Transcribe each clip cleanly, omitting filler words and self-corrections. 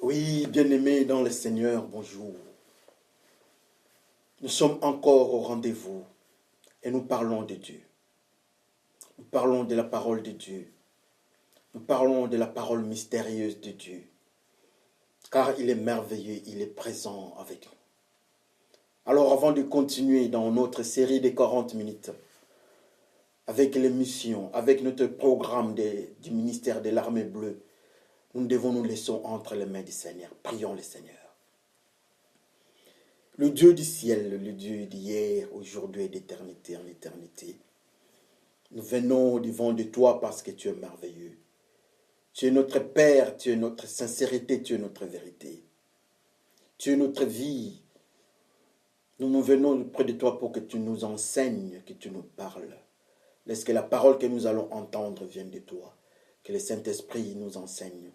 Oui, bien-aimés dans le Seigneur, bonjour. Nous sommes encore au rendez-vous et nous parlons de Dieu. Nous parlons de la parole de Dieu. Nous parlons de la parole mystérieuse de Dieu. Car il est merveilleux, il est présent avec nous. Alors avant de continuer dans notre série de 40 minutes, avec les missions, avec notre programme du ministère de l'Armée bleue, nous devons nous laisser entre les mains du Seigneur. Prions le Seigneur. Le Dieu du ciel, le Dieu d'hier, aujourd'hui et d'éternité en éternité. Nous venons devant de toi parce que tu es merveilleux. Tu es notre Père, tu es notre sincérité, tu es notre vérité. Tu es notre vie. Nous venons près de toi pour que tu nous enseignes, que tu nous parles. Laisse que la parole que nous allons entendre vienne de toi. Que le Saint-Esprit nous enseigne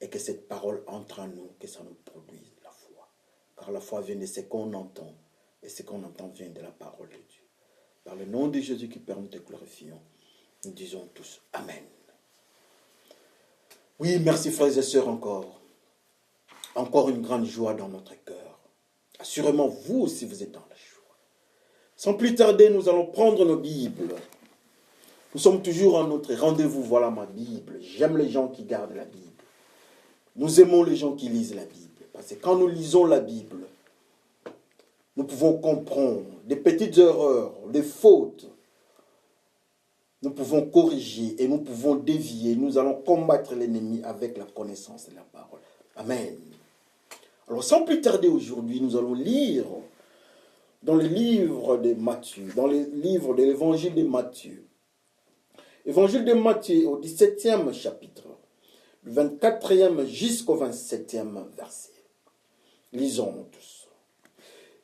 et que cette parole entre en nous, que ça nous produise la foi. Car la foi vient de ce qu'on entend et ce qu'on entend vient de la parole de Dieu. Par le nom de Jésus qui permet de glorifier, nous disons tous Amen. Oui, merci frères et sœurs encore. Encore une grande joie dans notre cœur. Assurément, vous aussi, vous êtes dans la joie. Sans plus tarder, nous allons prendre nos Bibles. Nous sommes toujours en notre rendez-vous. Voilà ma Bible. J'aime les gens qui gardent la Bible. Nous aimons les gens qui lisent la Bible. Parce que quand nous lisons la Bible, nous pouvons comprendre des petites erreurs, des fautes. Nous pouvons corriger et nous pouvons dévier. Nous allons combattre l'ennemi avec la connaissance de la parole. Amen. Alors sans plus tarder aujourd'hui, nous allons lire dans le livre de Matthieu, dans le livre de l'évangile de Matthieu. Évangile de Matthieu au 17e chapitre, du 24e jusqu'au 27e verset. Lisons tous.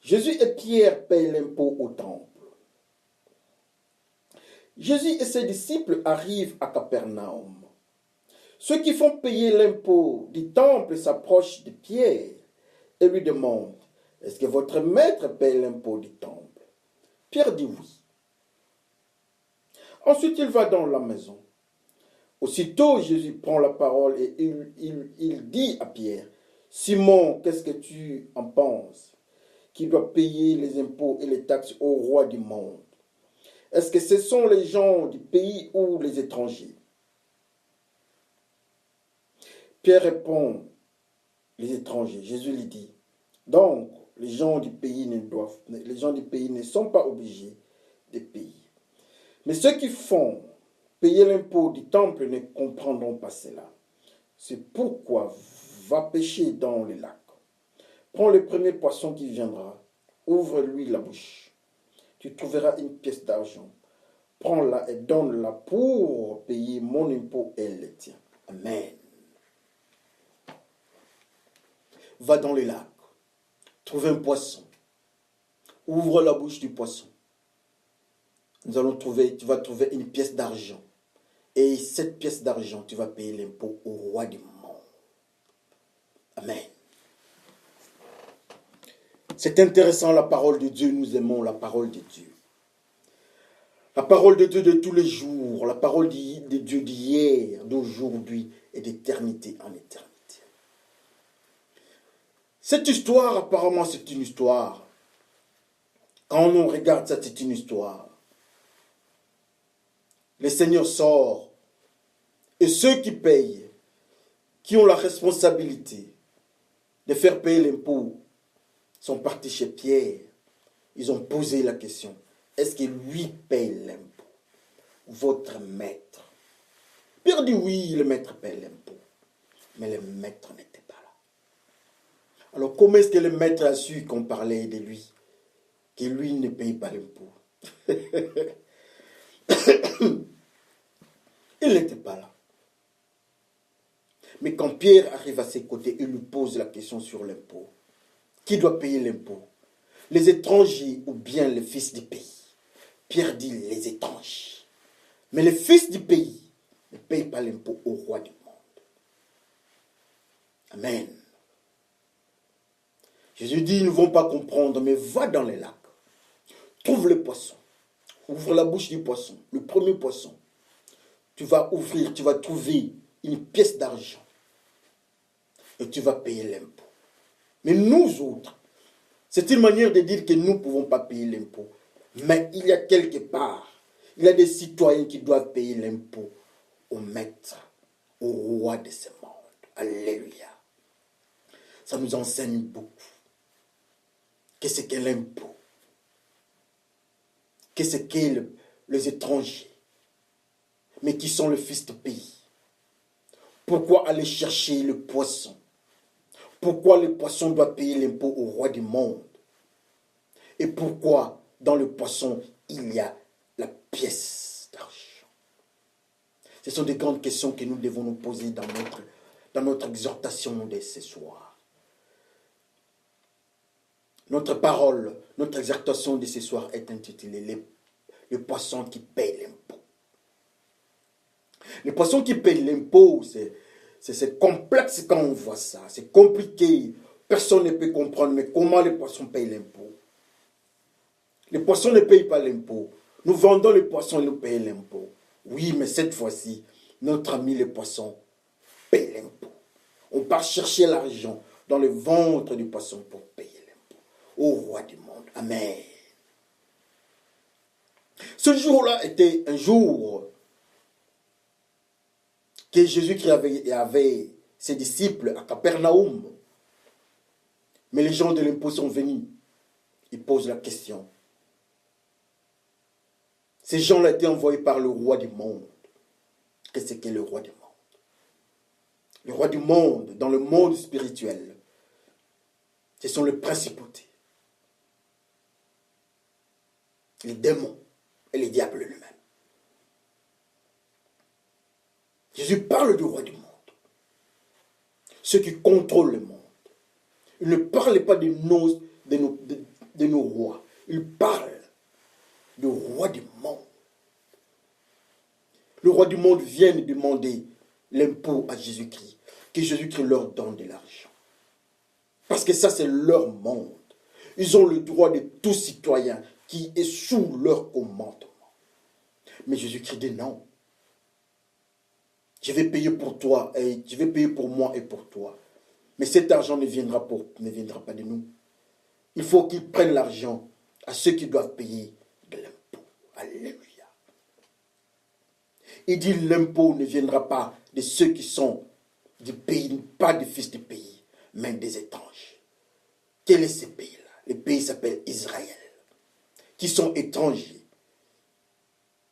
Jésus et Pierre payent l'impôt au temple. Jésus et ses disciples arrivent à Capernaum. Ceux qui font payer l'impôt du temple s'approchent de Pierre et lui demandent, « Est-ce que votre maître paye l'impôt du temple ?» Pierre dit oui. Ensuite, il va dans la maison. Aussitôt, Jésus prend la parole et il dit à Pierre, « Simon, qu'est-ce que tu en penses? Qui doit payer les impôts et les taxes au roi du monde? Est-ce que ce sont les gens du pays ou les étrangers? » Pierre répond, « Les étrangers. » Jésus lui dit, « Donc, les gens du pays ne sont pas obligés de payer. Mais ceux qui font payer l'impôt du temple ne comprendront pas cela. C'est pourquoi va pêcher dans le lac. Prends le premier poisson qui viendra, ouvre-lui la bouche. Tu trouveras une pièce d'argent. Prends-la et donne-la pour payer mon impôt et le tien. Amen. Va dans le lac, trouve un poisson, ouvre la bouche du poisson. Tu vas trouver une pièce d'argent. Et cette pièce d'argent, tu vas payer l'impôt au roi du monde. Amen. C'est intéressant la parole de Dieu, nous aimons la parole de Dieu. La parole de Dieu de tous les jours, la parole de Dieu d'hier, d'aujourd'hui et d'éternité en éternité. Cette histoire, apparemment, c'est une histoire. Quand on regarde ça, c'est une histoire. Le Seigneur sort et ceux qui payent, qui ont la responsabilité de faire payer l'impôt, sont partis chez Pierre. Ils ont posé la question, est-ce que lui paye l'impôt? Votre maître. Pierre dit oui, le maître paye l'impôt. Mais le maître n'était pas là. Alors comment est-ce que le maître a su qu'on parlait de lui? Que lui ne paye pas l'impôt. Il n'était pas là. Mais quand Pierre arrive à ses côtés, il lui pose la question sur l'impôt. Qui doit payer l'impôt? Les étrangers ou bien les fils du pays? Pierre dit les étrangers. Mais les fils du pays ne payent pas l'impôt au roi du monde. Amen. Jésus dit, ils ne vont pas comprendre, mais va dans les lacs. Trouve le poisson. Ouvre la bouche du poisson. Le premier poisson. Tu vas ouvrir, tu vas trouver une pièce d'argent. et tu vas payer l'impôt. Mais nous autres, c'est une manière de dire que nous ne pouvons pas payer l'impôt. Mais il y a quelque part, il y a des citoyens qui doivent payer l'impôt au maître, au roi de ce monde. Alléluia. Ça nous enseigne beaucoup. Qu'est-ce qu'est l'impôt? Qu'est-ce qu'est les étrangers? Mais qui sont le fils de pays? Pourquoi aller chercher le poisson? Pourquoi le poisson doit payer l'impôt au roi du monde? Et pourquoi dans le poisson il y a la pièce d'argent? Ce sont des grandes questions que nous devons nous poser dans notre exhortation de ce soir. Notre parole, notre exhortation de ce soir est intitulée « Le poisson qui paye l'impôt ». Le poisson qui paye l'impôt, c'est complexe quand on voit ça. C'est compliqué. Personne ne peut comprendre. Mais comment les poissons payent l'impôt? Les poissons ne payent pas l'impôt. Nous vendons les poissons et nous payons l'impôt. Oui, mais cette fois-ci, notre ami les poissons paye l'impôt. On part chercher l'argent dans le ventre du poisson pour payer l'impôt au roi du monde. Amen. Ce jour-là était un jour que Jésus-Christ avait ses disciples à Capernaum. Mais les gens de l'impôt sont venus. Ils posent la question. Ces gens-là étaient envoyés par le roi du monde. Qu'est-ce qu'est le roi du monde? Le roi du monde, dans le monde spirituel, ce sont les principautés, les démons et les diables eux-mêmes. Jésus parle du roi du monde, ceux qui contrôlent le monde. Il ne parle pas de nos rois, il parle du roi du monde. Le roi du monde vient de demander l'impôt à Jésus-Christ, que Jésus-Christ leur donne de l'argent. Parce que ça, c'est leur monde. Ils ont le droit de tout citoyen qui est sous leur commandement. Mais Jésus-Christ dit non. Je vais payer pour toi, et je vais payer pour moi et pour toi. Mais cet argent ne viendra pas de nous. Il faut qu'ils prennent l'argent à ceux qui doivent payer de l'impôt. Alléluia. Il dit l'impôt ne viendra pas de ceux qui sont du pays, pas des fils du pays, mais des étrangers. Quel est ce pays-là? Le pays s'appelle Israël. Qui sont étrangers.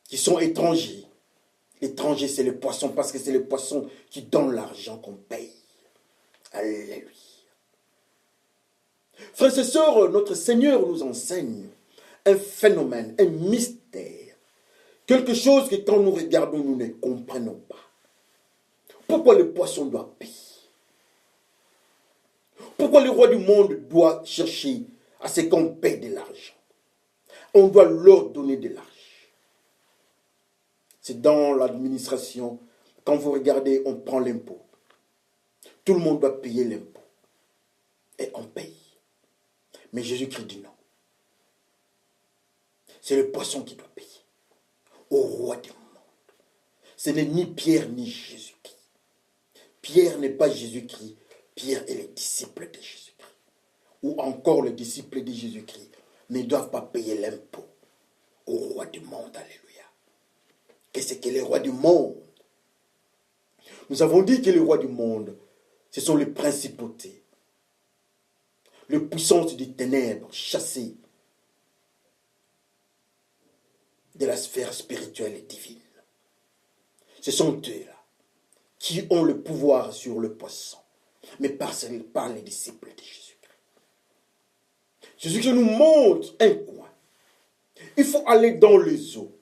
Qui sont étrangers. L'étranger, c'est le poisson, parce que c'est le poisson qui donne l'argent qu'on paye. Alléluia. Frères et sœurs, notre Seigneur nous enseigne un phénomène, un mystère. Quelque chose que quand nous regardons, nous ne comprenons pas. Pourquoi le poisson doit payer? Pourquoi le roi du monde doit chercher à ce qu'on paye de l'argent? On doit leur donner de l'argent. C'est dans l'administration. Quand vous regardez, on prend l'impôt. Tout le monde doit payer l'impôt. Et on paye. Mais Jésus-Christ dit non. C'est le poisson qui doit payer. Au roi du monde. Ce n'est ni Pierre ni Jésus-Christ. Pierre n'est pas Jésus-Christ. Pierre est le disciple de Jésus-Christ. Ou encore le disciple de Jésus-Christ. Mais ils ne doivent pas payer l'impôt au roi du monde. Alléluia. Qu'est-ce que les rois du monde? Nous avons dit que les rois du monde, ce sont les principautés, les puissances des ténèbres chassées de la sphère spirituelle et divine. Ce sont eux-là qui ont le pouvoir sur le poisson, mais par les disciples de Jésus-Christ. Jésus-Christ nous montre un coin. Il faut aller dans les eaux.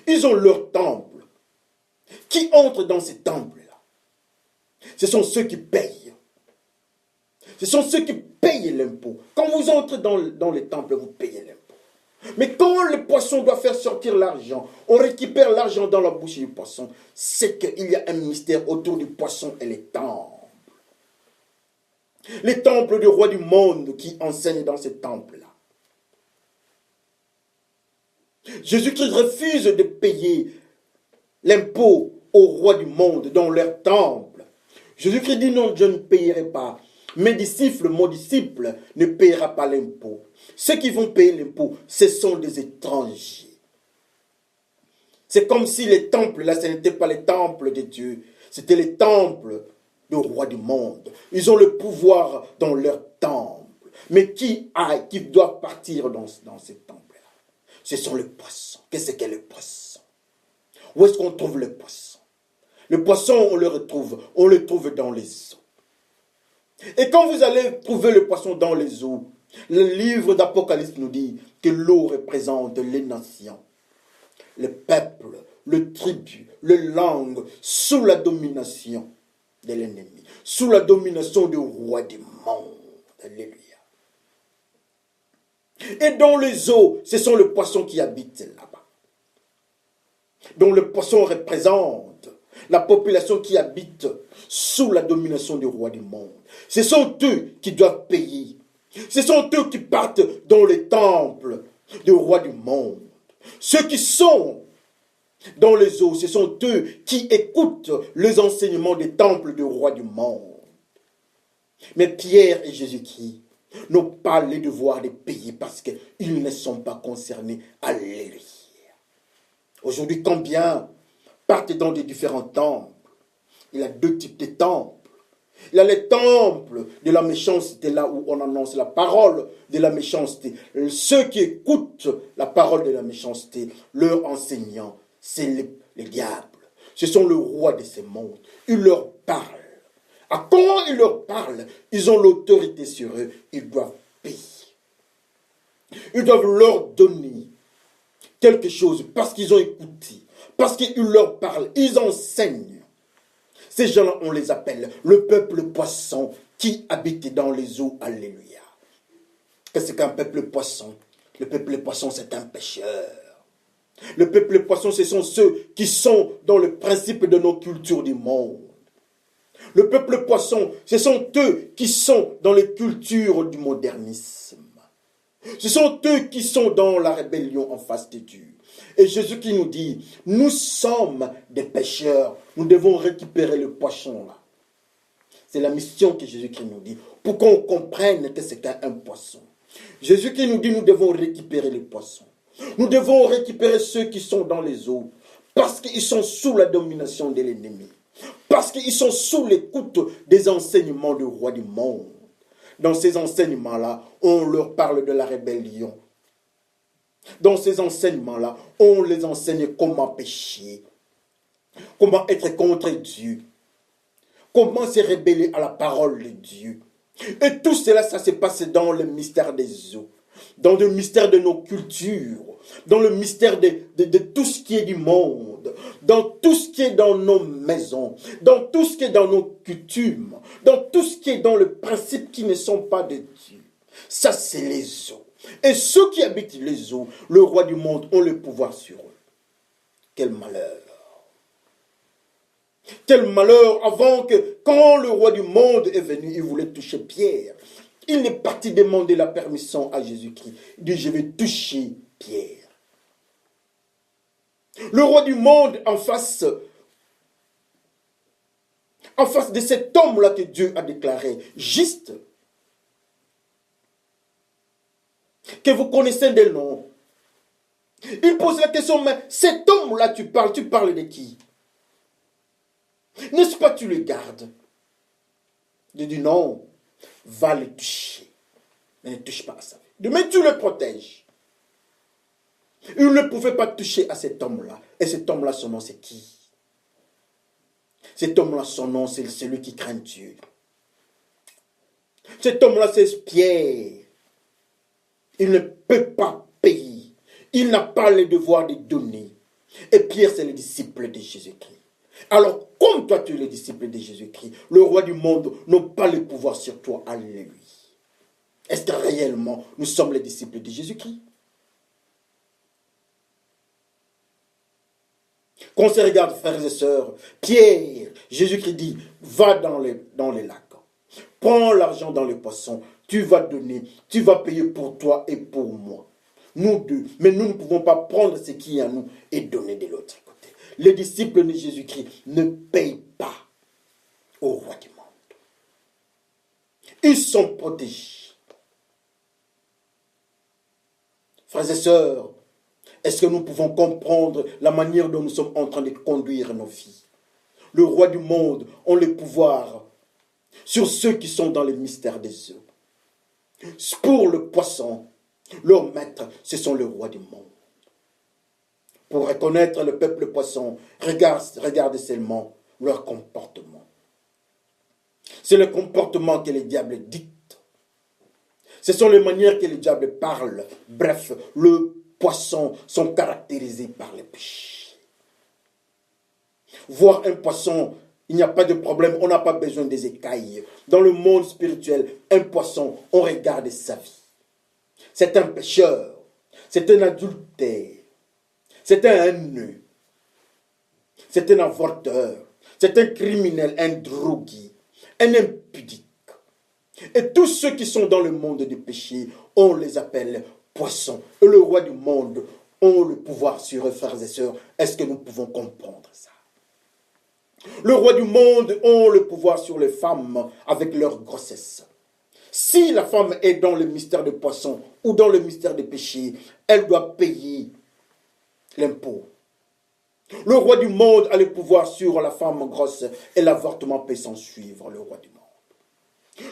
Ils ont leur temple. Qui entre dans ces temples-là? Ce sont ceux qui payent. Ce sont ceux qui payent l'impôt. Quand vous entrez dans les temples, vous payez l'impôt. Mais quand le poisson doit faire sortir l'argent, on récupère l'argent dans la bouche du poisson, c'est qu'il y a un mystère autour du poisson et les temples. Les temples du roi du monde qui enseignent dans ces temples-là. Jésus-Christ refuse de payer l'impôt au roi du monde dans leur temple. Jésus-Christ dit non, je ne payerai pas. Mes disciples, mon disciple ne payera pas l'impôt. Ceux qui vont payer l'impôt, ce sont des étrangers. C'est comme si les temples, là, ce n'étaient pas les temples de Dieu. C'était les temples du roi du monde. Ils ont le pouvoir dans leur temple. Mais qui doit partir dans ces temples-là? Ce sont les poissons. Qu'est-ce qu'est le poisson? Où est-ce qu'on trouve le poisson? Le poisson, on le trouve dans les eaux. Et quand vous allez trouver le poisson dans les eaux, le livre d'Apocalypse nous dit que l'eau représente les nations, les peuples, le tribu, les langues, sous la domination de l'ennemi, sous la domination du roi du monde. Alléluia. Et dans les eaux, ce sont les poissons qui habitent là-bas. Donc le poisson représente la population qui habite sous la domination du roi du monde. Ce sont eux qui doivent payer. Ce sont eux qui partent dans les temples du roi du monde. Ceux qui sont dans les eaux, ce sont eux qui écoutent les enseignements des temples du roi du monde. Mais Pierre et Jésus-Christ n'ont pas le devoir de payer parce qu'ils ne sont pas concernés. Alléluia. Aujourd'hui, combien partent dans des différents temples? Il y a deux types de temples. Il y a les temples de la méchanceté, là où on annonce la parole de la méchanceté. Ceux qui écoutent la parole de la méchanceté, leur enseignant, c'est les diables. Ce sont le roi de ce monde. Il leur parle. Quand il leur parle, ils ont l'autorité sur eux. Ils doivent payer. Ils doivent leur donner quelque chose parce qu'ils ont écouté, parce qu'ils leur parlent, ils enseignent. Ces gens-là, on les appelle le peuple poisson qui habite dans les eaux. Alléluia. Qu'est-ce qu'un peuple poisson? Le peuple poisson, c'est un pêcheur. Le peuple poisson, ce sont ceux qui sont dans le principe de nos cultures du monde. Le peuple poisson, ce sont eux qui sont dans les cultures du modernisme. Ce sont eux qui sont dans la rébellion en face de Dieu. Et Jésus qui nous dit, nous sommes des pécheurs, nous devons récupérer le poisson là. C'est la mission que Jésus qui nous dit, pour qu'on comprenne que c'est un poisson. Jésus qui nous dit, nous devons récupérer les poissons. Nous devons récupérer ceux qui sont dans les eaux, parce qu'ils sont sous la domination de l'ennemi. Parce qu'ils sont sous l'écoute des enseignements du roi du monde. Dans ces enseignements-là, on leur parle de la rébellion. Dans ces enseignements-là, on les enseigne comment pécher, comment être contre Dieu, comment se rebeller à la parole de Dieu. Et tout cela, ça se passe dans le mystère des eaux, dans le mystère de nos cultures, dans le mystère de tout ce qui est du monde, dans tout ce qui est dans nos maisons, dans tout ce qui est dans nos coutumes, dans tout ce qui est dans le principe qui ne sont pas de Dieu. Ça, c'est les eaux. Et ceux qui habitent les eaux, le roi du monde, ont le pouvoir sur eux. Quel malheur! Quel malheur avant que, quand le roi du monde est venu, il voulait toucher Pierre. Il est parti demander la permission à Jésus-Christ. Il dit, je vais toucher Pierre. Le roi du monde en face de cet homme-là que Dieu a déclaré juste, que vous connaissez des noms. Il pose la question, mais cet homme-là, tu parles de qui? N'est-ce pas tu le gardes? Il dit non, va le toucher. Mais ne touche pas à ça. Mais tu le protèges. Il ne pouvait pas toucher à cet homme-là. Et cet homme-là, son nom, c'est qui? Cet homme-là, son nom, c'est celui qui craint Dieu. Cet homme-là, c'est Pierre. Il ne peut pas payer. Il n'a pas le devoir de donner. Et Pierre, c'est le disciple de Jésus-Christ. Alors, comme toi, tu es le disciple de Jésus-Christ, le roi du monde n'a pas le pouvoir sur toi. Alléluia. Est-ce que réellement, nous sommes les disciples de Jésus-Christ? Quand on se regarde, frères et sœurs, Pierre, Jésus-Christ dit, va dans les lacs. Prends l'argent dans les poissons. Tu vas donner, tu vas payer pour toi et pour moi. Nous deux. Mais nous ne pouvons pas prendre ce qui est à nous et donner de l'autre côté. Les disciples de Jésus-Christ ne payent pas au roi du monde. Ils sont protégés. Frères et sœurs, est-ce que nous pouvons comprendre la manière dont nous sommes en train de conduire nos vies? Le roi du monde a le pouvoir sur ceux qui sont dans les mystères des eaux. Pour le poisson, leur maître, ce sont le roi du monde. Pour reconnaître le peuple poisson, regarde seulement leur comportement. C'est le comportement que les diables dictent. Ce sont les manières que les diables parlent. Bref, le poisson sont caractérisés par les péchés. Voir un poisson, il n'y a pas de problème, on n'a pas besoin des écailles. Dans le monde spirituel, un poisson, on regarde sa vie. C'est un pécheur, c'est un adultère, c'est un haineux, c'est un avorteur, c'est un criminel, un drogué, un impudique. Et tous ceux qui sont dans le monde du péché, on les appelle poissons. Et le roi du monde a le pouvoir sur eux, frères et sœurs. Est-ce que nous pouvons comprendre ça? Le roi du monde a le pouvoir sur les femmes avec leur grossesse. Si la femme est dans le mystère des poissons ou dans le mystère des péchés, elle doit payer l'impôt. Le roi du monde a le pouvoir sur la femme grosse et l'avortement peut s'en suivre, le roi du monde.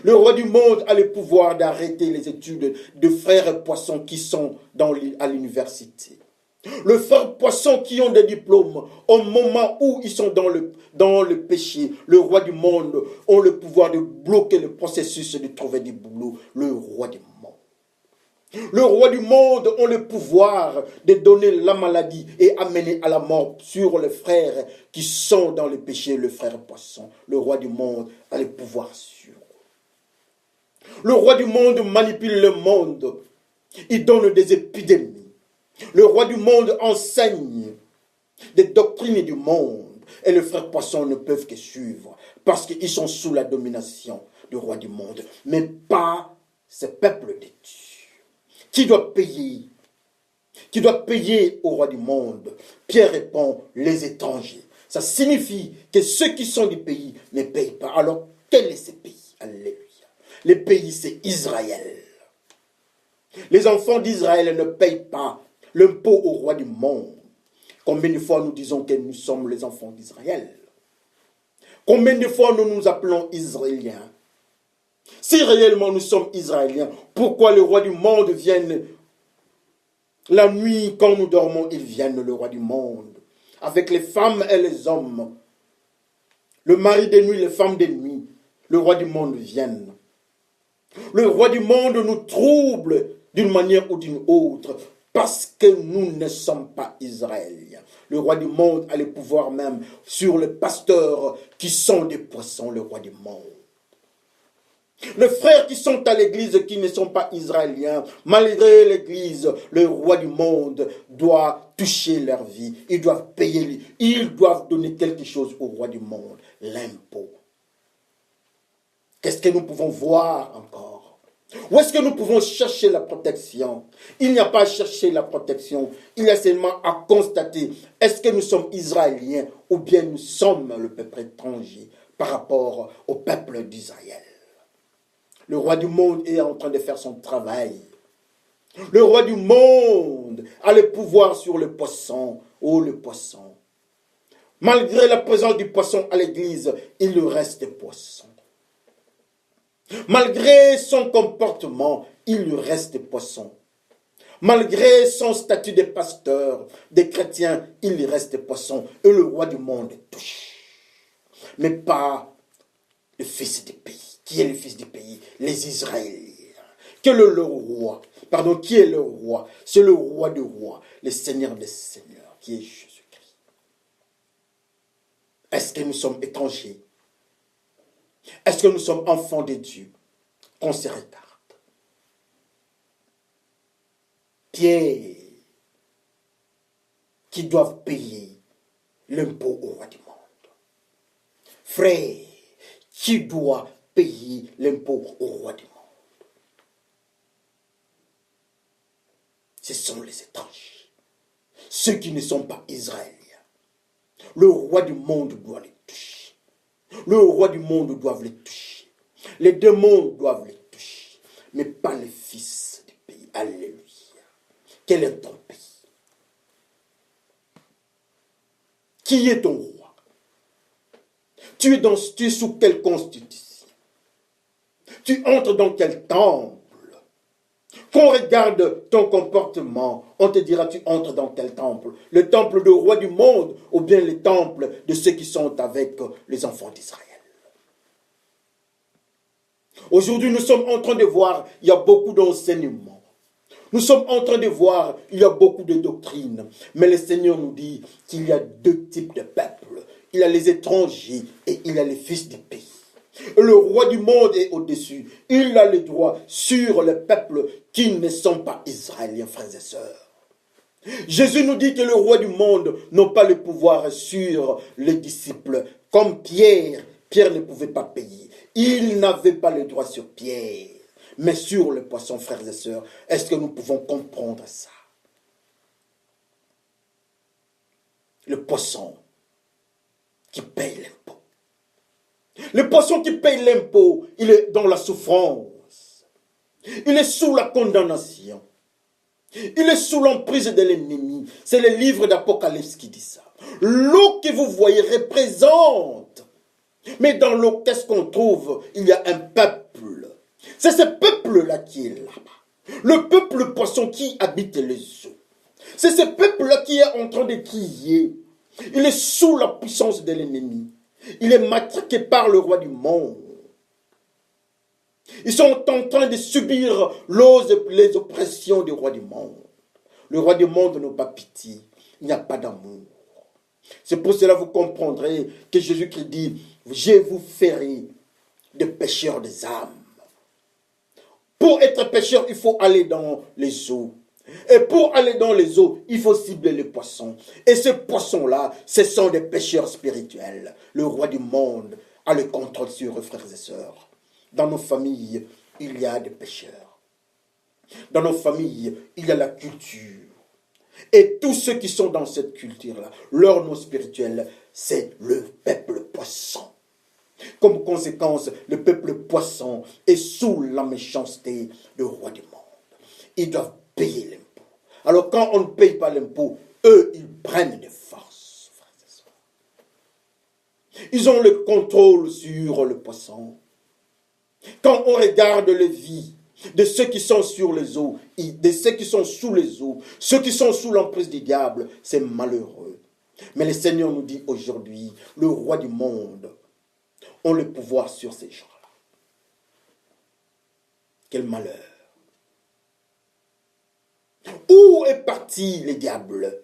Le roi du monde a le pouvoir d'arrêter les études de frères poissons qui sont à l'université. Les frères poissons qui ont des diplômes, au moment où ils sont dans le péché, le roi du monde a le pouvoir de bloquer le processus de trouver du boulot. Le roi du monde. Le roi du monde a le pouvoir de donner la maladie et amener à la mort sur les frères qui sont dans le péché, le frère poisson. Le roi du monde a le pouvoir sur. Le roi du monde manipule le monde. Il donne des épidémies. Le roi du monde enseigne des doctrines du monde. Et les frères poissons ne peuvent que suivre. Parce qu'ils sont sous la domination du roi du monde. Mais pas ce peuple de Dieu. Qui doit payer? Qui doit payer au roi du monde? Pierre répond, les étrangers. Ça signifie que ceux qui sont du pays ne payent pas. Alors, quel est ce pays? Alléluia. Le pays, c'est Israël. Les enfants d'Israël ne payent pas l'impôt au roi du monde. Combien de fois nous disons que nous sommes les enfants d'Israël? Combien de fois nous nous appelons Israéliens? Si réellement nous sommes Israéliens, pourquoi le roi du monde vienne la nuit quand nous dormons? Il vient le roi du monde avec les femmes et les hommes. Le mari de nuit, les femmes de nuit. Le roi du monde vient. Le roi du monde nous trouble d'une manière ou d'une autre parce que nous ne sommes pas Israéliens. Le roi du monde a le pouvoir même sur les pasteurs qui sont des poissons, le roi du monde. Les frères qui sont à l'église qui ne sont pas israéliens, malgré l'église, le roi du monde doit toucher leur vie. Ils doivent payer, ils doivent donner quelque chose au roi du monde, l'impôt. Qu'est-ce que nous pouvons voir encore? Où est-ce que nous pouvons chercher la protection? Il n'y a pas à chercher la protection. Il y a seulement à constater, est-ce que nous sommes Israéliens ou bien nous sommes le peuple étranger par rapport au peuple d'Israël? Le roi du monde est en train de faire son travail. Le roi du monde a le pouvoir sur le poisson. Oh, le poisson. Malgré la présence du poisson à l'église, il reste poisson. Malgré son comportement, il lui reste poisson. Malgré son statut de pasteur, de chrétien, il lui reste poisson. Et le roi du monde touche. Mais pas le fils du pays. Qui est le fils du pays? Les Israéliens. Quel est le roi? Pardon, qui est le roi? C'est le roi des rois, le Seigneur des seigneurs, qui est Jésus-Christ. Est-ce que nous sommes étrangers? Est-ce que nous sommes enfants de Dieu? Qu'on se regarde. Pierre, qui doivent payer l'impôt au roi du monde. Frère, qui doit payer l'impôt au roi du monde. Ce sont les étrangers. Ceux qui ne sont pas israéliens. Le roi du monde doit les toucher. Le roi du monde doit les toucher. Les démons doivent les toucher. Mais pas les fils du pays. Alléluia. Quel est ton pays? Qui est ton roi? Tu es sous quelle constitution? Tu entres dans quel temple? Qu'on regarde ton comportement, on te dira tu entres dans quel temple? Le temple du roi du monde ou bien le temple de ceux qui sont avec les enfants d'Israël? Aujourd'hui, nous sommes en train de voir, il y a beaucoup d'enseignements. Nous sommes en train de voir, il y a beaucoup de doctrines. Mais le Seigneur nous dit qu'il y a deux types de peuples. Il y a les étrangers et il y a les fils du pays. Le roi du monde est au-dessus. Il a le droit sur les peuples qui ne sont pas israéliens, frères et sœurs. Jésus nous dit que le roi du monde n'a pas le pouvoir sur les disciples. Comme Pierre, Pierre ne pouvait pas payer. Il n'avait pas le droit sur Pierre. Mais sur le poisson, frères et sœurs, est-ce que nous pouvons comprendre ça? Le poisson qui paye l'impôt. Le poisson qui paye l'impôt, il est dans la souffrance. Il est sous la condamnation. Il est sous l'emprise de l'ennemi. C'est le livre d'Apocalypse qui dit ça. L'eau que vous voyez représente. Mais dans l'eau, qu'est-ce qu'on trouve? Il y a un peuple. C'est ce peuple-là qui est là-bas. Le peuple poisson qui habite les eaux. C'est ce peuple-là qui est en train de crier. Il est sous la puissance de l'ennemi. Il est matraqué par le roi du monde. Ils sont en train de subir les oppressions du roi du monde. Le roi du monde n'a pas pitié. Il n'y a pas d'amour. C'est pour cela que vous comprendrez que Jésus-Christ dit, je vous ferai des pécheurs des âmes. Pour être pécheur, il faut aller dans les eaux. Et pour aller dans les eaux, il faut cibler les poissons. Et ces poissons-là, ce sont des pécheurs spirituels. Le roi du monde a le contrôle sur eux, frères et sœurs. Dans nos familles, il y a des pécheurs. Dans nos familles, il y a la culture. Et tous ceux qui sont dans cette culture-là, leur nom spirituel, c'est le peuple poisson. Comme conséquence, le peuple poisson est sous la méchanceté du roi du monde. Ils doivent payer l'impôt. Alors quand on ne paye pas l'impôt, eux, ils prennent des forces. Ils ont le contrôle sur le poisson. Quand on regarde les vies de ceux qui sont sur les eaux, de ceux qui sont sous les eaux, ceux qui sont sous l'emprise du diable, c'est malheureux. Mais le Seigneur nous dit aujourd'hui, le roi du monde ont le pouvoir sur ces gens-là. Quel malheur. Où est parti le diable?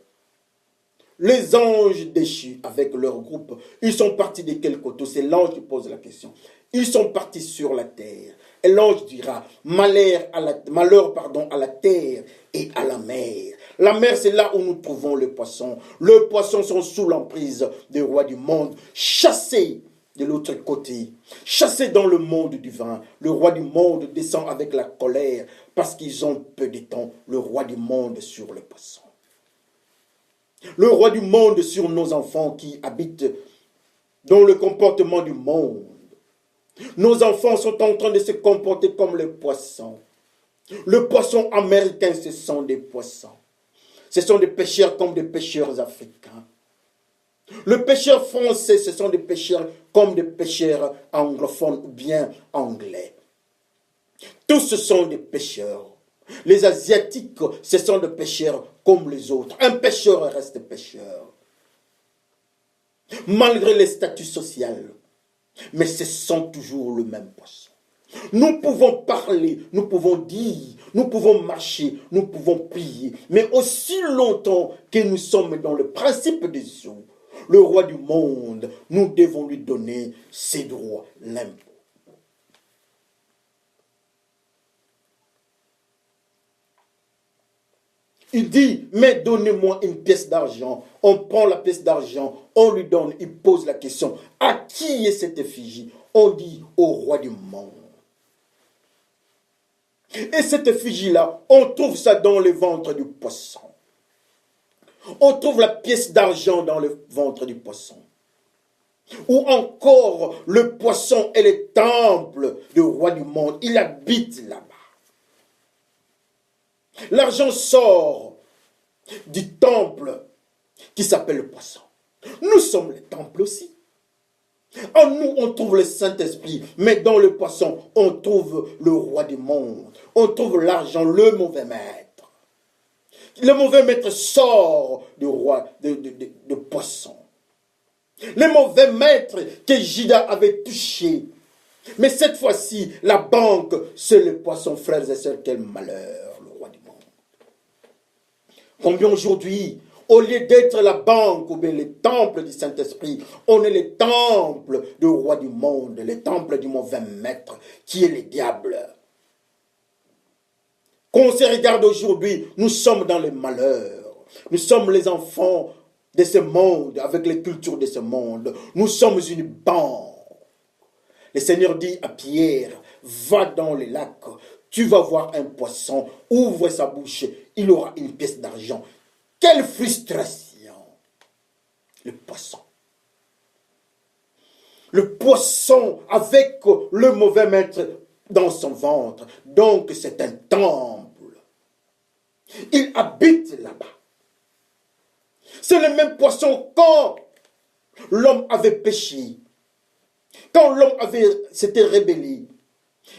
Les anges déchus avec leur groupe, ils sont partis de quel côté? C'est l'ange qui pose la question. Ils sont partis sur la terre. Et l'ange dira, malheur à la terre et à la mer. La mer, c'est là où nous trouvons le poisson. Les poissons sont sous l'emprise des rois du monde, chassés de l'autre côté, chassés dans le monde du vin. Le roi du monde descend avec la colère parce qu'ils ont peu de temps. Le roi du monde sur le poisson. Le roi du monde sur nos enfants qui habitent dans le comportement du monde. Nos enfants sont en train de se comporter comme les poissons. Le poisson américain, ce sont des poissons. Ce sont des pêcheurs comme des pêcheurs africains. Le pêcheur français, ce sont des pêcheurs comme des pêcheurs anglophones ou bien anglais. Tous ce sont des pêcheurs. Les Asiatiques, ce sont des pêcheurs comme les autres. Un pêcheur reste pêcheur. Malgré les statuts sociaux. Mais ce sont toujours le même poisson. Nous pouvons parler, nous pouvons dire, nous pouvons marcher, nous pouvons prier. Mais aussi longtemps que nous sommes dans le principe des eaux, le roi du monde, nous devons lui donner ses droits, l'impôt. Il dit, mais donnez-moi une pièce d'argent. On prend la pièce d'argent, on lui donne, il pose la question, à qui est cette effigie? On dit, au roi du monde. Et cette effigie-là, on trouve ça dans le ventre du poisson. On trouve la pièce d'argent dans le ventre du poisson. Ou encore, le poisson est le temple du roi du monde. Il habite là-bas. L'argent sort du temple qui s'appelle le poisson. Nous sommes le temple aussi. En nous, on trouve le Saint-Esprit, mais dans le poisson, on trouve le roi du monde. On trouve l'argent, le mauvais maître. Le mauvais maître sort du roi de poisson. Le mauvais maître que Judas avait touché. Mais cette fois-ci, la banque, c'est le poisson, frères et sœurs. Quel malheur, le roi du monde. Combien aujourd'hui, au lieu d'être la banque ou bien le temple du Saint-Esprit, on est le temple du roi du monde, le temple du mauvais maître, qui est le diable. Quand on se regarde aujourd'hui, nous sommes dans le malheur. Nous sommes les enfants de ce monde, avec les cultures de ce monde. Nous sommes une bande. Le Seigneur dit à Pierre, va dans le lac, tu vas voir un poisson, ouvre sa bouche, il aura une pièce d'argent. Quelle frustration! Le poisson. Le poisson avec le mauvais maître dans son ventre. Donc c'est un temple. Il habite là-bas. C'est le même poisson quand l'homme avait péché. Quand l'homme s'était rébellé.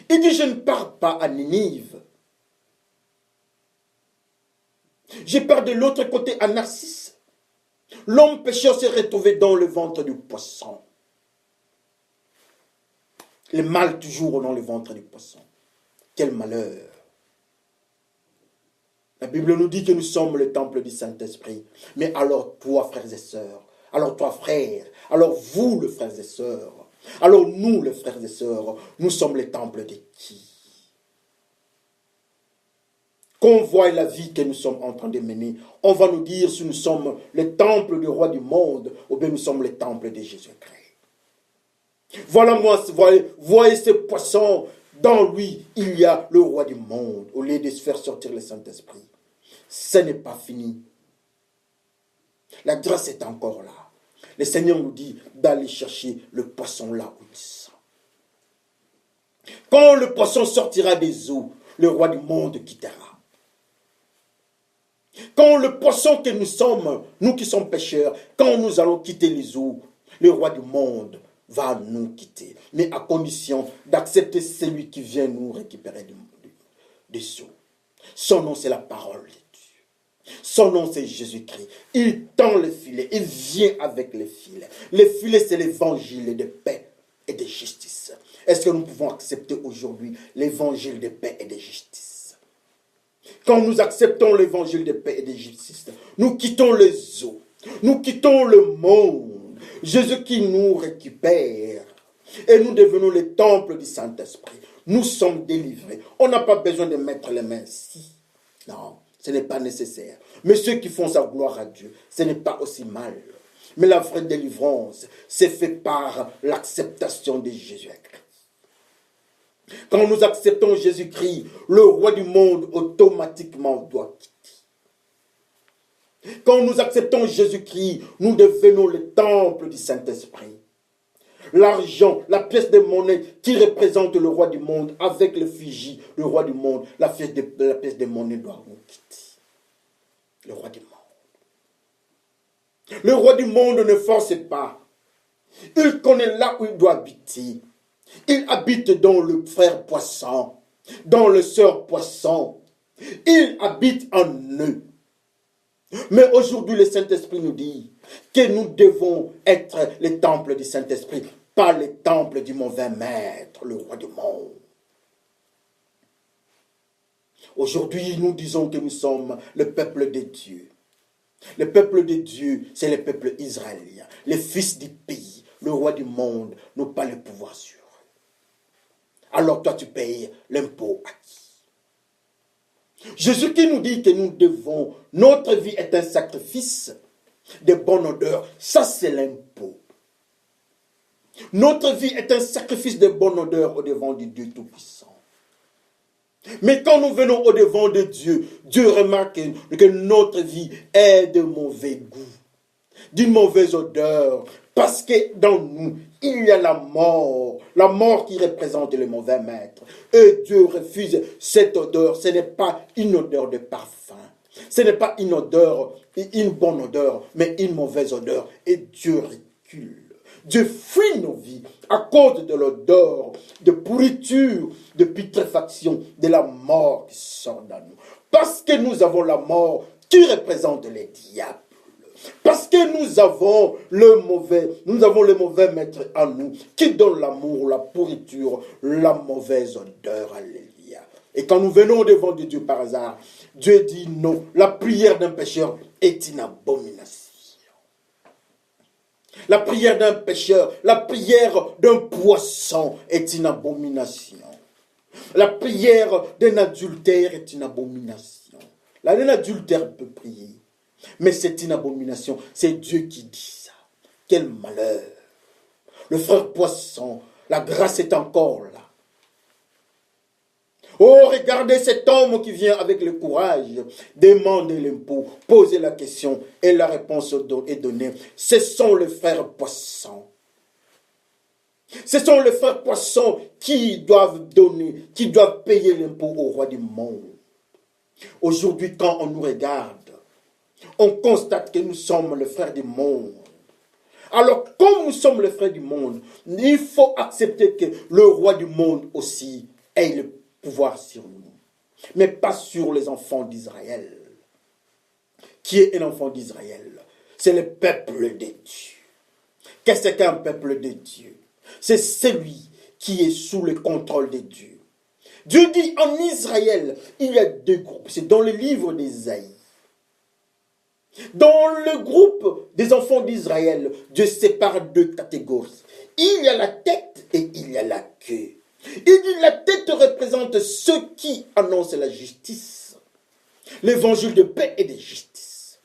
Il dit, je ne pars pas à Ninive. Je pars de l'autre côté à Narcisse. L'homme pécheur s'est retrouvé dans le ventre du poisson. Le mal toujours dans le ventre du poisson. Quel malheur. La Bible nous dit que nous sommes le temple du Saint-Esprit. Mais alors toi, frères et sœurs, alors toi, frère, alors vous, les frères et sœurs, alors nous, les frères et sœurs, nous sommes le temple de qui? Quand on voit la vie que nous sommes en train de mener, on va nous dire si nous sommes le temple du roi du monde ou bien nous sommes le temple de Jésus-Christ. Voilà moi, voyez ce poisson, dans lui, il y a le roi du monde, au lieu de se faire sortir le Saint-Esprit. Ce n'est pas fini. La grâce est encore là. Le Seigneur nous dit d'aller chercher le poisson là où il sent. Quand le poisson sortira des eaux, le roi du monde quittera. Quand le poisson que nous sommes, nous qui sommes pécheurs, quand nous allons quitter les eaux, le roi du monde va nous quitter. Mais à condition d'accepter celui qui vient nous récupérer des eaux. Son nom, c'est la parole de Dieu. Son nom, c'est Jésus-Christ. Il tend le filet. Il vient avec le filet. Le filet, c'est l'évangile de paix et de justice. Est-ce que nous pouvons accepter aujourd'hui l'évangile de paix et de justice? Quand nous acceptons l'évangile de paix et de justice, nous quittons les eaux. Nous quittons le monde. Jésus qui nous récupère. Et nous devenons le temple du Saint-Esprit. Nous sommes délivrés. On n'a pas besoin de mettre les mains ici. Non, ce n'est pas nécessaire. Mais ceux qui font sa gloire à Dieu, ce n'est pas aussi mal. Mais la vraie délivrance, c'est fait par l'acceptation de Jésus-Christ. Quand nous acceptons Jésus-Christ, le roi du monde automatiquement doit quitter. Quand nous acceptons Jésus-Christ, nous devenons le temple du Saint-Esprit. L'argent, la pièce de monnaie qui représente le roi du monde avec l'effigie, le roi du monde, la pièce de monnaie doit nous quitter. Le roi du monde. Le roi du monde ne force pas. Il connaît là où il doit habiter. Il habite dans le frère poisson, dans le sœur poisson. Il habite en eux. Mais aujourd'hui, le Saint-Esprit nous dit que nous devons être le temple du Saint-Esprit, pas le temple du mauvais maître, le roi du monde. Aujourd'hui, nous disons que nous sommes le peuple de Dieu. Le peuple de Dieu, c'est le peuple israélien, les fils du pays, le roi du monde, n'a pas le pouvoir sur eux. Alors toi, tu payes l'impôt à qui? Jésus qui nous dit que nous devons, notre vie est un sacrifice de bonne odeur, ça c'est l'impôt. Notre vie est un sacrifice de bonne odeur au devant du Dieu Tout-Puissant. Mais quand nous venons au devant de Dieu, Dieu remarque que notre vie est de mauvais goût, d'une mauvaise odeur, Parce que dans nous, il y a la mort qui représente le mauvais maître. Et Dieu refuse cette odeur. Ce n'est pas une odeur de parfum. Ce n'est pas une odeur, une bonne odeur, mais une mauvaise odeur. Et Dieu recule. Dieu fuit nos vies à cause de l'odeur, de pourriture, de putréfaction, de la mort qui sort de nous. Parce que nous avons la mort qui représente les diables. Parce que nous avons le mauvais maître en nous qui donne l'amour, la pourriture, la mauvaise odeur. Alléluia. Et quand nous venons devant Dieu par hasard, Dieu dit non. La prière d'un pécheur est une abomination. La prière d'un pécheur, la prière d'un poisson est une abomination. La prière d'un adultère est une abomination. Un adultère peut prier. Mais c'est une abomination. C'est Dieu qui dit ça. Quel malheur. Le frère poisson, la grâce est encore là. Oh, regardez cet homme qui vient avec le courage, demander l'impôt, poser la question et la réponse est donnée. Ce sont les frères poissons. Ce sont les frères poissons qui doivent donner, qui doivent payer l'impôt au roi du monde. Aujourd'hui, quand on nous regarde, on constate que nous sommes les frères du monde. Alors, comme nous sommes les frères du monde, il faut accepter que le roi du monde aussi ait le pouvoir sur nous. Mais pas sur les enfants d'Israël. Qui est un enfant d'Israël? C'est le peuple de Dieu. Qu'est-ce qu'un peuple de Dieu? C'est celui qui est sous le contrôle de Dieu. Dieu dit en Israël, il y a deux groupes. C'est dans le livre d'Ésaïe. Dans le groupe des enfants d'Israël, Dieu sépare deux catégories. Il y a la tête et il y a la queue. Il dit la tête représente ceux qui annoncent la justice, l'évangile de paix et de justice.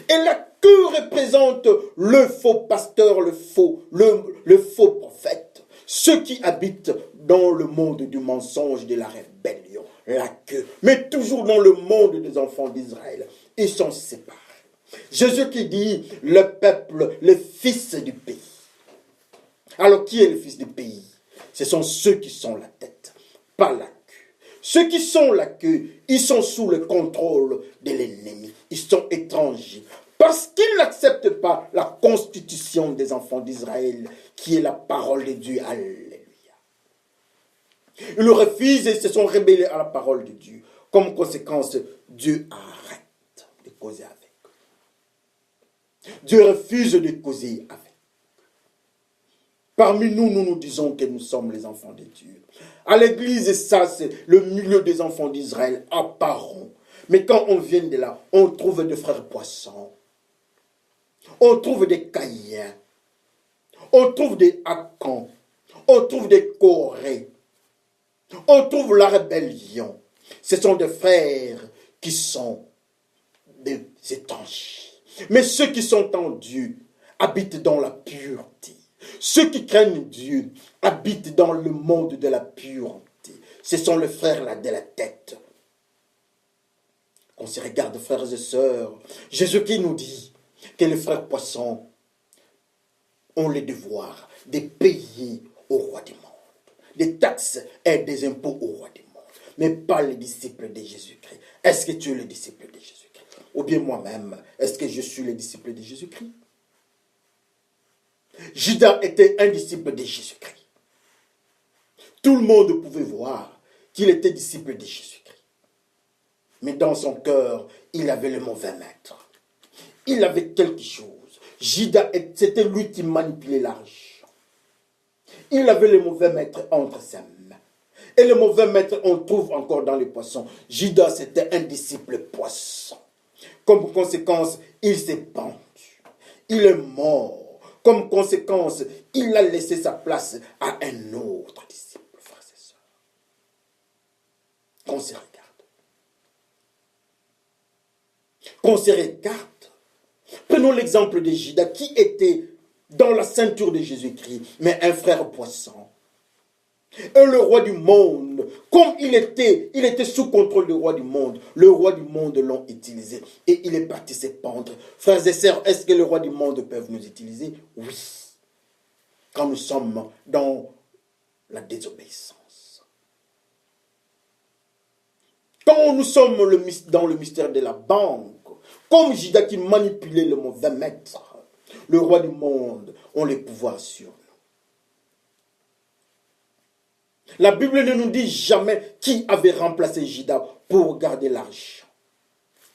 Et la queue représente le faux pasteur, le faux prophète, ceux qui habitent dans le monde du mensonge, de la rébellion, la queue. Mais toujours dans le monde des enfants d'Israël, ils sont séparés. Jésus qui dit le peuple, le fils du pays. Alors qui est le fils du pays? Ce sont ceux qui sont la tête, pas la queue. Ceux qui sont la queue, ils sont sous le contrôle de l'ennemi. Ils sont étrangers. Parce qu'ils n'acceptent pas la constitution des enfants d'Israël, qui est la parole de Dieu. Alléluia. Ils le refusent et se sont rebellés à la parole de Dieu. Comme conséquence, Dieu arrête de causer avec. Dieu refuse de causer avec. Parmi nous, nous disons que nous sommes les enfants de Dieu. À l'église, ça, c'est le milieu des enfants d'Israël apparent. Mais quand on vient de là, on trouve des frères poissons. On trouve des Caïens. On trouve des Acans. On trouve des Corées. On trouve la rébellion. Ce sont des frères qui sont des étrangers. Mais ceux qui sont en Dieu habitent dans la pureté. Ceux qui craignent Dieu habitent dans le monde de la pureté. Ce sont les frères là de la tête. On se regarde, frères et sœurs. Jésus qui nous dit que les frères poissons ont le devoir de payer au roi du monde des taxes et des impôts au roi du monde, mais pas les disciples de Jésus-Christ. Est-ce que tu es le disciple de Jésus-Christ? Ou bien moi-même, est-ce que je suis le disciple de Jésus-Christ? Judas était un disciple de Jésus-Christ. Tout le monde pouvait voir qu'il était disciple de Jésus-Christ. Mais dans son cœur, il avait le mauvais maître. Il avait quelque chose. Judas, c'était lui qui manipulait l'argent. Il avait le mauvais maître entre ses mains. Et le mauvais maître, on trouve encore dans les poissons. Judas, c'était un disciple poisson. Comme conséquence, il s'est pendu. Il est mort. Comme conséquence, il a laissé sa place à un autre disciple, frères et sœurs. Qu'on se regarde. Qu'on se regarde. Prenons l'exemple de Judas qui était dans la ceinture de Jésus-Christ, mais un frère poisson. Et le roi du monde, comme il était sous contrôle du roi du monde, le roi du monde l'ont utilisé et il est parti se pendre. Frères et sœurs, est-ce que le roi du monde peut nous utiliser? Oui. quand nous sommes dans la désobéissance. Quand nous sommes dans le mystère de la banque, comme Judas qui manipulait le mauvais maître, le roi du monde, ont les pouvoirs sur nous. La Bible ne nous dit jamais qui avait remplacé Judas pour garder l'argent.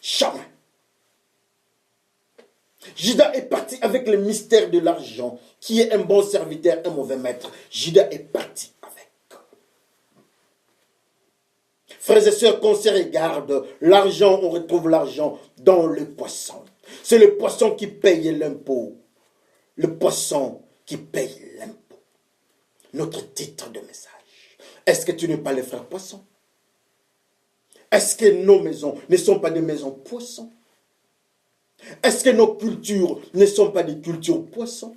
Jamais. Judas est parti avec le mystère de l'argent, qui est un bon serviteur, un mauvais maître. Judas est parti avec. Frères et sœurs, qu'on se regarde, l'argent, on retrouve l'argent dans le poisson. C'est le poisson qui paye l'impôt. Le poisson qui paye l'impôt. Notre titre de message. Est-ce que tu n'es pas le frère poisson? Est-ce que nos maisons ne sont pas des maisons poissons? Est-ce que nos cultures ne sont pas des cultures poissons?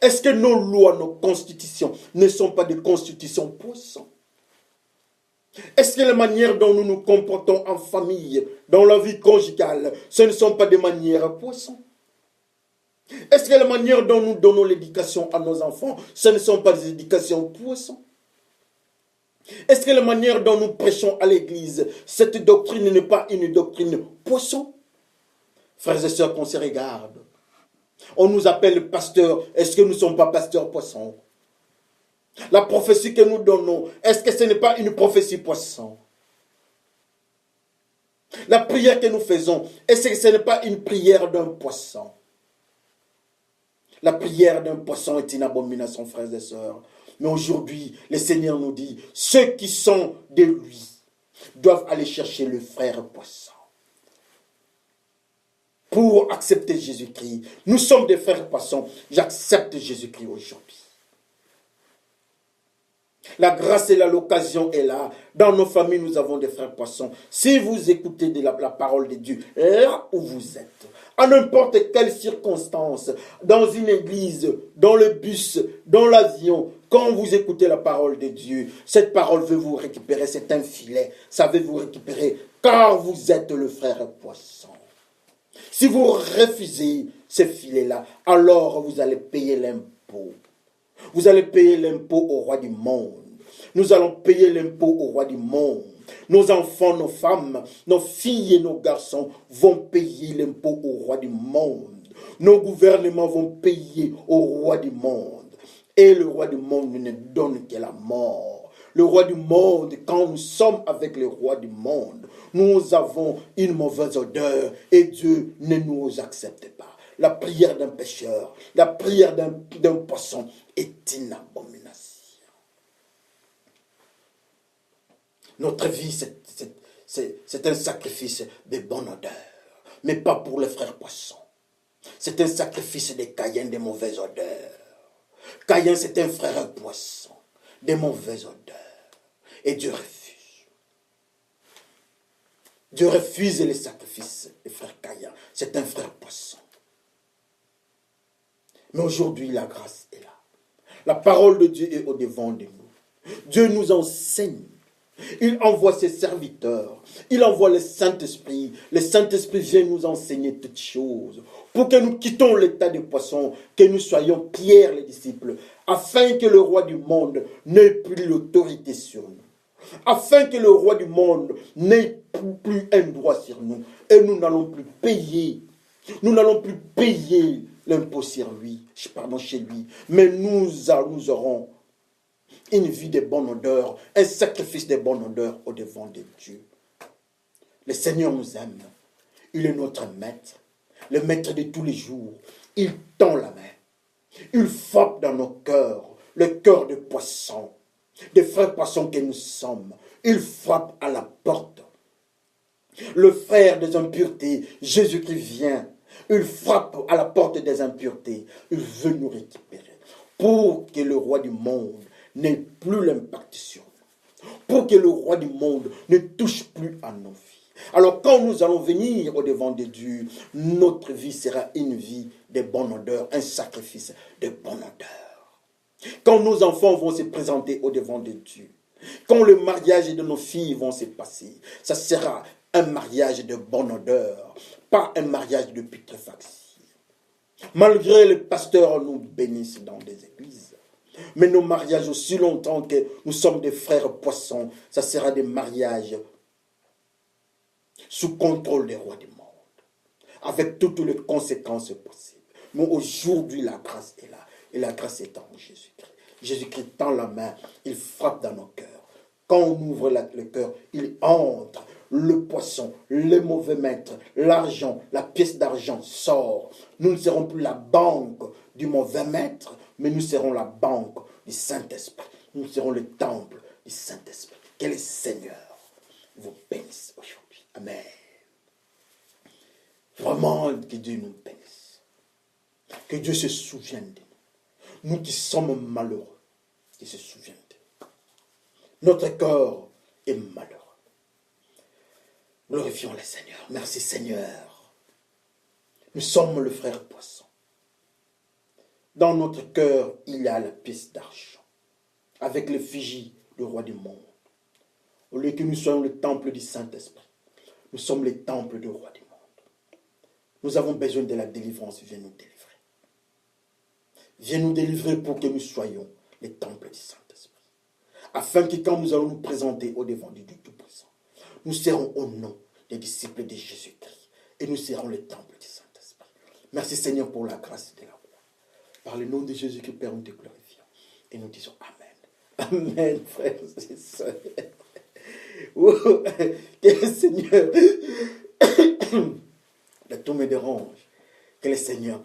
Est-ce que nos lois, nos constitutions ne sont pas des constitutions poissons? Est-ce que les manières dont nous nous comportons en famille, dans la vie conjugale, ce ne sont pas des manières poissons? Est-ce que les manières dont nous donnons l'éducation à nos enfants, ce ne sont pas des éducations poissons? Est-ce que la manière dont nous prêchons à l'église, cette doctrine n'est pas une doctrine poisson? Frères et sœurs, qu'on se regarde. On nous appelle pasteur. Est-ce que nous ne sommes pas pasteurs poissons? La prophétie que nous donnons, est-ce que ce n'est pas une prophétie poisson? La prière que nous faisons, est-ce que ce n'est pas une prière d'un poisson? La prière d'un poisson est une abomination, frères et sœurs. Mais aujourd'hui, le Seigneur nous dit, ceux qui sont de lui doivent aller chercher le frère poisson. Pour accepter Jésus-Christ. Nous sommes des frères poissons. J'accepte Jésus-Christ aujourd'hui. La grâce et l'occasion est là. Dans nos familles, nous avons des frères poissons. Si vous écoutez la parole de Dieu, là où vous êtes, à n'importe quelle circonstance, dans une église, dans le bus, dans l'avion, quand vous écoutez la parole de Dieu, cette parole veut vous récupérer, c'est un filet, ça veut vous récupérer, car vous êtes le frère poisson. Si vous refusez ce filet-là, alors vous allez payer l'impôt. Vous allez payer l'impôt au roi du monde. Nous allons payer l'impôt au roi du monde. Nos enfants, nos femmes, nos filles et nos garçons vont payer l'impôt au roi du monde. Nos gouvernements vont payer au roi du monde. Et le roi du monde ne donne que la mort. Le roi du monde, quand nous sommes avec le roi du monde, nous avons une mauvaise odeur et Dieu ne nous accepte pas. La prière d'un pécheur, la prière d'un poisson est une abomination. Notre vie, c'est un sacrifice de bonne odeur, mais pas pour les frères poissons. C'est un sacrifice de Caïn de mauvaise odeur. Caïn, c'est un frère poisson de mauvaise odeur. Et Dieu refuse. Dieu refuse les sacrifices des frères Caïn. C'est un frère poisson. Mais aujourd'hui, la grâce est là. La parole de Dieu est au-devant de nous. Dieu nous enseigne. Il envoie ses serviteurs. Il envoie le Saint-Esprit. Le Saint-Esprit vient nous enseigner toutes choses. Pour que nous quittions l'état des poissons, que nous soyons Pierre les disciples, afin que le roi du monde n'ait plus l'autorité sur nous. Afin que le roi du monde n'ait plus un droit sur nous. Et nous n'allons plus payer. Nous n'allons plus payer l'impôt sur lui, chez lui. Mais nous aurons une vie de bonne odeur, un sacrifice de bonne odeur au-devant de Dieu. Le Seigneur nous aime. Il est notre maître, le maître de tous les jours. Il tend la main. Il frappe dans nos cœurs, le cœur de poisson, des frères poissons que nous sommes. Il frappe à la porte. Le frère des impuretés, Jésus-Christ vient. Il frappe à la porte des impuretés. Il veut nous récupérer. Pour que le roi du monde n'ait plus l'impact sur nous. Pour que le roi du monde ne touche plus à nos vies. Alors quand nous allons venir au devant de Dieu, notre vie sera une vie de bonne odeur, un sacrifice de bonne odeur. Quand nos enfants vont se présenter au devant de Dieu, quand le mariage de nos filles vont se passer, ça sera un mariage de bonne odeur, pas un mariage de putréfaction. Malgré les pasteurs nous bénissent dans des églises. Mais nos mariages, aussi longtemps que nous sommes des frères poissons, ça sera des mariages sous contrôle des rois du monde, avec toutes les conséquences possibles. Mais aujourd'hui, la grâce est là. Et la grâce est en Jésus-Christ. Jésus-Christ tend la main, il frappe dans nos cœurs. Quand on ouvre le cœur, il entre. Le poisson, le mauvais maître, l'argent, la pièce d'argent sort. Nous ne serons plus la banque du mauvais maître, mais nous serons la banque du Saint-Esprit. Nous serons le temple du Saint-Esprit. Que le Seigneur vous bénisse aujourd'hui. Amen. Vraiment, que Dieu nous bénisse. Que Dieu se souvienne de nous. Nous qui sommes malheureux, qu'il se souvienne de nous. Notre cœur est malheureux. Glorifions le Seigneur. Merci Seigneur. Nous sommes le frère poisson. Dans notre cœur, il y a la pièce d'argent, avec l'effigie du roi du monde. Au lieu que nous soyons le temple du Saint-Esprit, nous sommes le temple du roi du monde. Nous avons besoin de la délivrance. Viens nous délivrer. Viens nous délivrer pour que nous soyons les temples du Saint-Esprit. Afin que quand nous allons nous présenter au devant du Dieu Tout-Puissant, nous serons au nom des disciples de Jésus-Christ. Et nous serons le temple du Saint-Esprit. Merci Seigneur pour la grâce de la foi. Par le nom de Jésus-Christ, Père, nous te glorifions. Et nous disons Amen. Amen, frères et sœurs. Oh, que le Seigneur, de tout me dérange. Que le Seigneur